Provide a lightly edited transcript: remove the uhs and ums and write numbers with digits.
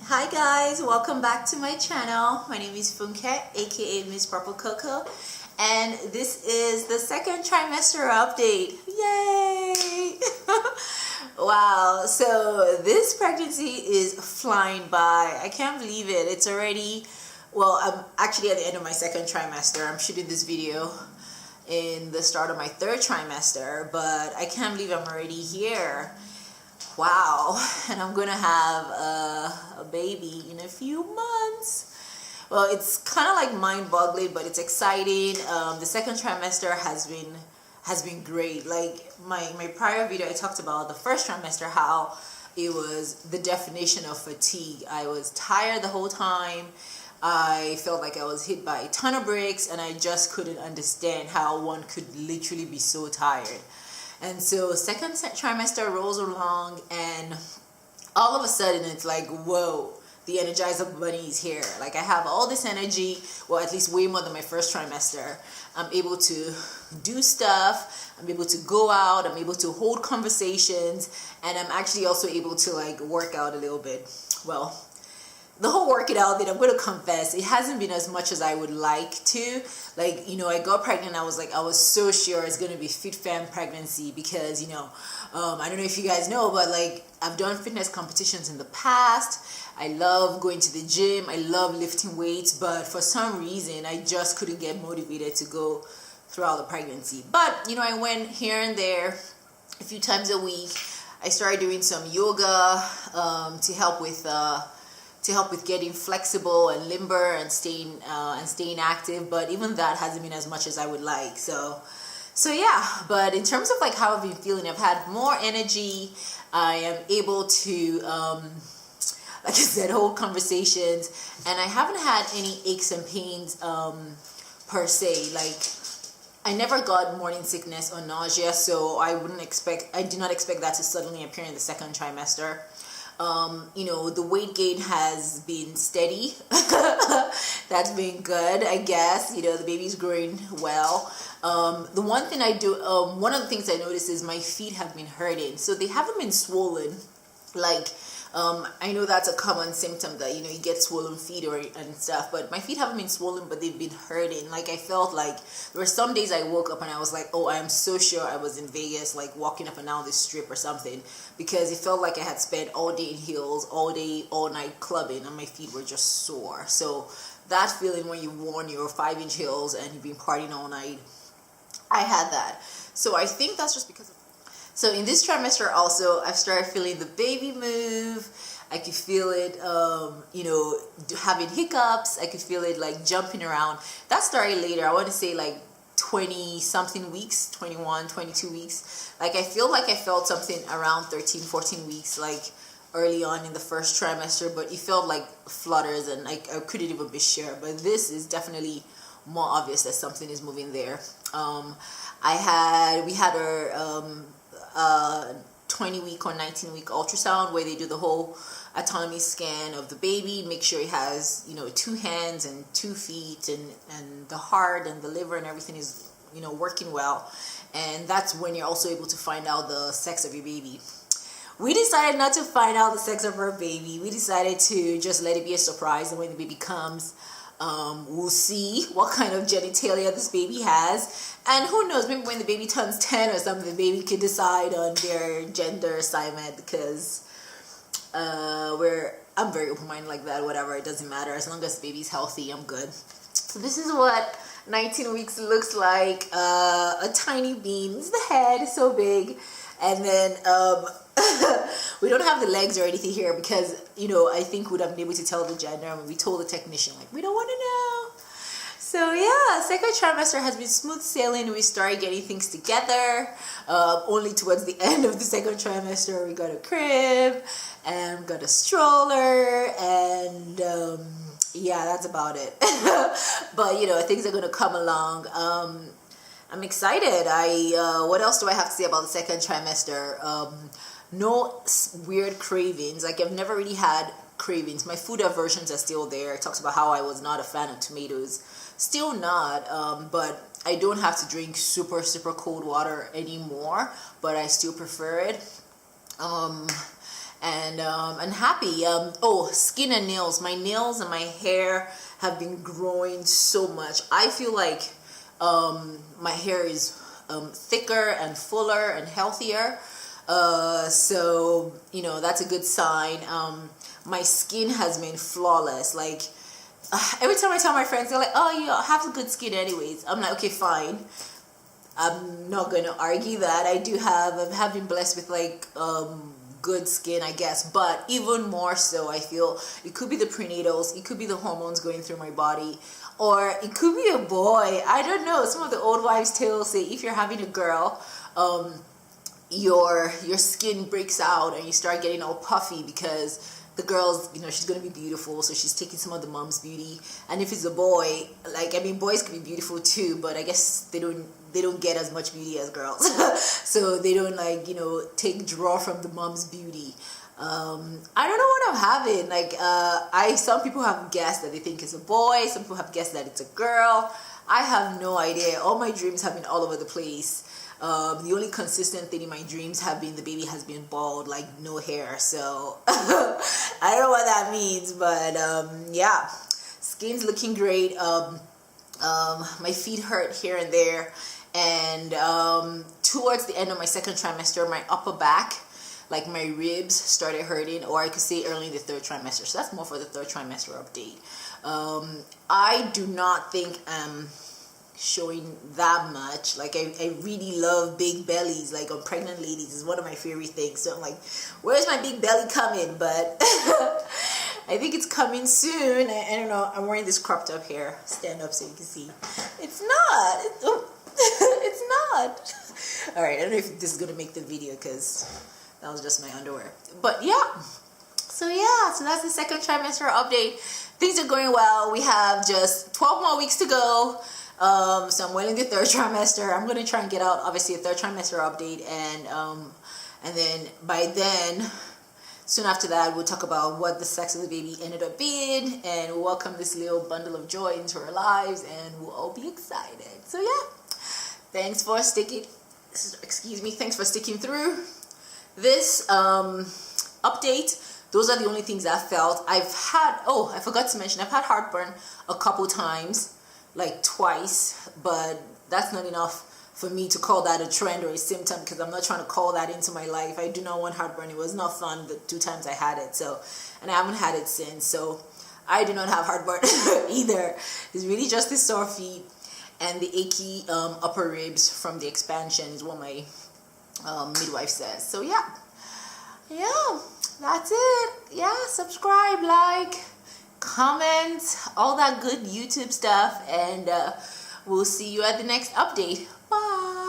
Hi guys, welcome back to my channel. My name is Funke, aka Miss Purple Coco, and this is the second trimester update. Yay! Wow, so this pregnancy is flying by. I can't believe it. It's already, well, I'm actually at the end of my second trimester. I'm shooting this video in the start of my third trimester, but I can't believe I'm already here. Wow, and I'm gonna have a baby in a few months. Well, it's kind of like mind-boggling, but it's exciting. The second trimester has been great. Like my prior video, I talked about the first trimester, how it was the definition of fatigue. I was tired the whole time. I felt like I was hit by a ton of bricks, and I just couldn't understand how one could literally be so tired. And so second trimester rolls along, and all of a sudden it's like, whoa, the Energizer Bunny is here. Like, I have all this energy, well, at least way more than my first trimester. I'm able to do stuff, I'm able to go out, I'm able to hold conversations, and I'm actually also able to like work out a little bit. Well, the whole working out thing, I'm going to confess, it hasn't been as much as I would like to. Like, you know, I got pregnant, I was so sure it's going to be fit femme pregnancy because, you know, I don't know if you guys know, but like, I've done fitness competitions in the past. I love going to the gym, I love lifting weights, but for some reason, I just couldn't get motivated to go throughout the pregnancy. But, you know, I went here and there a few times a week. I started doing some yoga to help with getting flexible and limber and staying active, but even that hasn't been as much as I would like. So yeah, but in terms of like how I've been feeling, I've had more energy. I am able to like I said, hold conversations, and I haven't had any aches and pains per se. Like, I never got morning sickness or nausea, so I did not expect that to suddenly appear in the second trimester. You know, the weight gain has been steady. That's been good, I guess. You know, the baby's growing well. The one thing I do, one of the things I noticed is my feet have been hurting. So they haven't been swollen. Like, I know that's a common symptom that, you know, you get swollen feet and stuff, but my feet haven't been swollen, but they've been hurting. Like, I felt like there were some days I woke up and I was like, oh, I am so sure I was in Vegas, like walking up and down this strip or something, because it felt like I had spent all day in heels, all day, all night clubbing, and my feet were just sore. So that feeling when you've worn your 5-inch heels and you've been partying all night, I had that. So I think that's just because of. So in this trimester also, I've started feeling the baby move. I could feel it, you know, having hiccups. I could feel it like jumping around. That started later. I want to say like 20 something weeks, 21, 22 weeks. Like, I feel like I felt something around 13, 14 weeks, like early on in the first trimester, but it felt like flutters and like I couldn't even be sure. But this is definitely more obvious that something is moving there. We had our 20-week or 19-week ultrasound where they do the whole autonomy scan of the baby, make sure it has, you know, 2 hands and 2 feet, and the heart and the liver and everything is, you know, working well. And that's when you're also able to find out the sex of your baby. We decided not to find out the sex of our baby. We decided to just let it be a surprise, and when the baby comes, we'll see what kind of genitalia this baby has. And who knows, maybe when the baby turns 10 or something, the baby can decide on their gender assignment, because I'm very open-minded like that. Whatever, it doesn't matter. As long as the baby's healthy, I'm good. So this is what 19 weeks looks like. A tiny bean. This is the head, it's so big. And then we don't have the legs or anything here because, you know, I think we'd have been able to tell the gender, and we told the technician, like, we don't want to know. So yeah, second trimester has been smooth sailing. We started getting things together. Only towards the end of the second trimester, we got a crib and got a stroller, and yeah, that's about it. But, you know, things are going to come along. I'm excited. What else do I have to say about the second trimester? No weird cravings. Like, I've never really had cravings. My food aversions are still there. It talks about how I was not a fan of tomatoes. Still not, but I don't have to drink super cold water anymore, but I still prefer it. and happy. Oh, skin and nails. My nails and my hair have been growing so much. I feel like my hair is thicker and fuller and healthier. So you know, that's a good sign. My skin has been flawless. Like every time I tell my friends, they're like, "Oh, you have a good skin anyways." I'm like, "Okay, fine. I'm not gonna argue that. I have been blessed with like good skin, I guess, but even more so, I feel it could be the prenatals, it could be the hormones going through my body, or it could be a boy. I don't know. Some of the old wives' tales say if you're having a girl, your skin breaks out and you start getting all puffy because the girl's, you know, she's gonna be beautiful, so she's taking some of the mom's beauty. And if it's a boy, like, I mean, boys can be beautiful too, but I guess they don't get as much beauty as girls. So they don't, like, you know, draw from the mom's beauty. I don't know what I'm having. Like, some people have guessed that they think it's a boy, some people have guessed that it's a girl. I have no idea. All my dreams have been all over the place. The only consistent thing in my dreams have been the baby has been bald, like no hair. So I don't know what that means, but yeah, skin's looking great. My feet hurt here and there, and towards the end of my second trimester, my upper back, like my ribs, started hurting, or I could say early in the third trimester. So that's more for the third trimester update. I do not think I'm showing that much. Like I really love big bellies. Like on pregnant ladies is one of my favorite things. So I'm like, where's my big belly coming? But I think it's coming soon. I don't know. I'm wearing this cropped up hair. Stand up so you can see. It's not. It's not. All right. I don't know if this is gonna make the video because that was just my underwear. But yeah. So that's the second trimester update. Things are going well. We have just 12 more weeks to go. So I'm waiting the third trimester. I'm going to try and get out, obviously, a third trimester update, and then by then, soon after that, we'll talk about what the sex of the baby ended up being, and we'll welcome this little bundle of joy into our lives, and we'll all be excited. So yeah, thanks for sticking through this update. Those are the only things I felt. I forgot to mention, I've had heartburn a couple times, like twice, but that's not enough for me to call that a trend or a symptom, because I'm not trying to call that into my life. I do not want heartburn. It was not fun the 2 times I had it, and I haven't had it since, so I do not have heartburn either. It's really just the sore feet and the achy upper ribs from the expansion is what my midwife says. So yeah, that's it. Yeah, subscribe, like, comment, all that good YouTube stuff, and we'll see you at the next update. Bye.